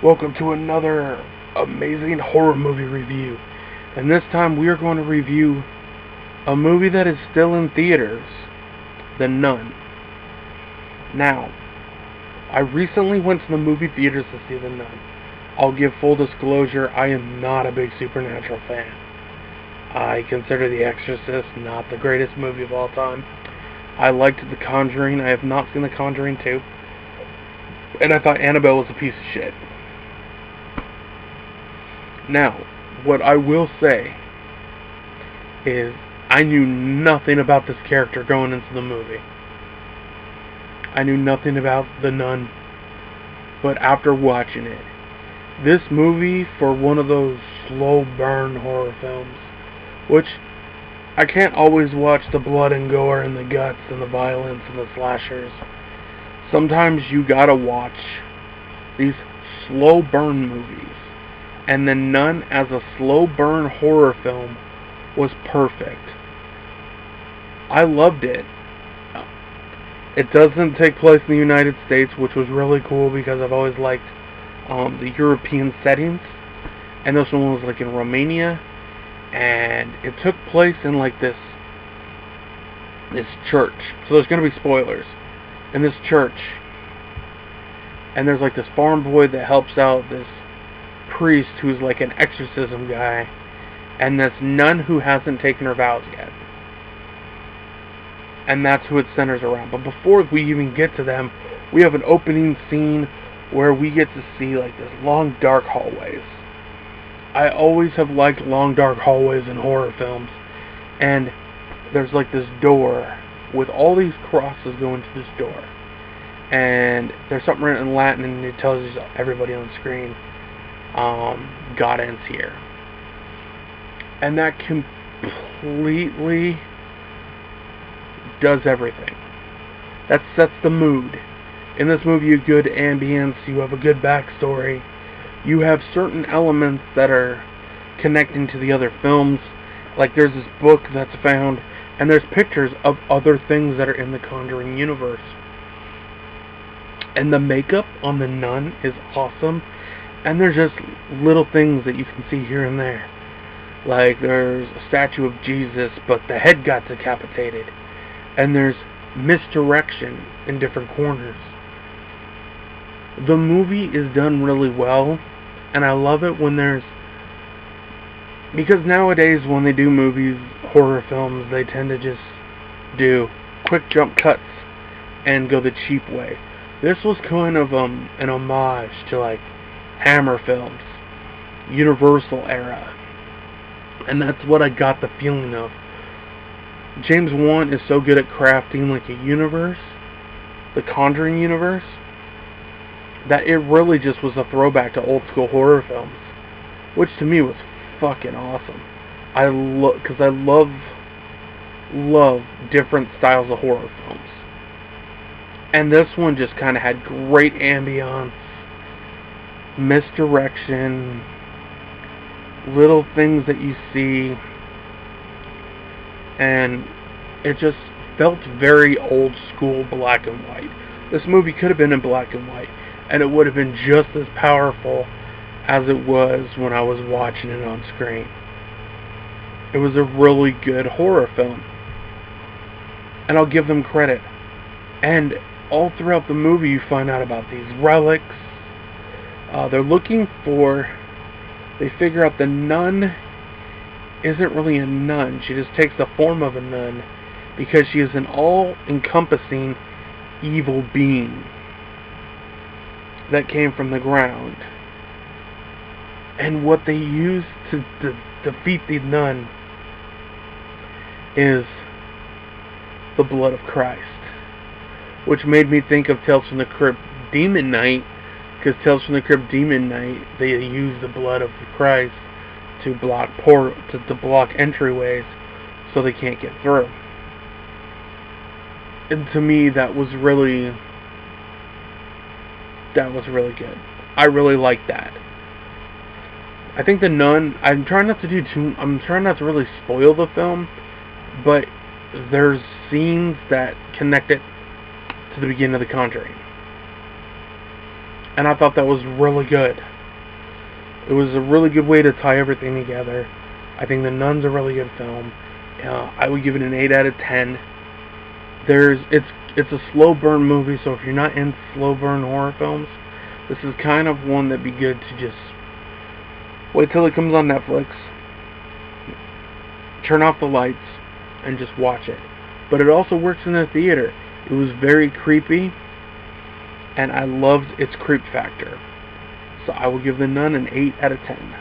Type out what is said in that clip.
Welcome to another amazing horror movie review. And this time we are going to review a movie that is still in theaters, The Nun. Now, I recently went to the movie theaters to see The Nun. I'll give full disclosure, I am not a big Supernatural fan. I consider The Exorcist not the greatest movie of all time. I liked The Conjuring. I have not seen The Conjuring 2. And I thought Annabelle was a piece of shit. Now, what I will say is I knew nothing about this character going into the movie. I knew nothing about The Nun. But after watching it, this movie, for one of those slow burn horror films, which I can't always watch the blood and gore and the guts and the violence and the slashers. Sometimes you gotta watch these slow burn movies. And The Nun as a slow burn horror film was perfect. I loved it. It doesn't take place in the United States, which was really cool because I've always liked the European settings. And this one was like in Romania. And it took place in like this church. So there's going to be spoilers. In this church. And there's like this farm boy that helps out this priest who's like an exorcism guy. And this nun who hasn't taken her vows yet. And that's who it centers around. But before we even get to them, we have an opening scene where we get to see like this long dark hallways. I always have liked long dark hallways in horror films. And there's like this door with all these crosses going to this door. And there's something written in Latin and it tells everybody on the screen, God ends here. And that completely does everything. That sets the mood. In this movie, you have good ambience, you have a good backstory. You have certain elements that are connecting to the other films. Like there's this book that's found, and there's pictures of other things that are in the Conjuring universe. And the makeup on the nun is awesome. And there's just little things that you can see here and there. Like there's a statue of Jesus, but the head got decapitated. And there's misdirection in different corners. The movie is done really well. And I love it when there's... Because nowadays when they do movies, horror films, they tend to just do quick jump cuts and go the cheap way. This was kind of an homage to like Hammer films, Universal era. And that's what I got the feeling of. James Wan is so good at crafting like a universe, the Conjuring universe, that it really just was a throwback to old school horror films, which to me was fucking awesome. Because I love different styles of horror films, and this one just kind of had great ambiance, misdirection, little things that you see, and it just felt very old school black and white. This movie could have been in black and white, and it would have been just as powerful as it was when I was watching it on screen. It was a really good horror film. And I'll give them credit. And all throughout the movie you find out about these relics. They're looking for... They figure out the nun isn't really a nun. She just takes the form of a nun because she is an all-encompassing evil being that came from the ground. And what they use to defeat the nun is the blood of Christ. Which made me think of Tales from the Crypt Demon Knight, because Tales from the Crypt Demon Knight, they use the blood of Christ to block entryways so they can't get through. And to me that was really good. I really liked that. I think The Nun, I'm trying not to really spoil the film, but there's scenes that connect it to the beginning of The Conjuring. and I thought that was really good. It was a really good way to tie everything together. I think The Nun's a really good film. I would give it an 8 out of 10. It's a slow burn movie, so if you're not in slow burn horror films, this is kind of one that'd be good to just wait till it comes on Netflix, turn off the lights, and just watch it. But it also works in the theater. It was very creepy, and I loved its creep factor. So I will give The Nun an 8 out of 10.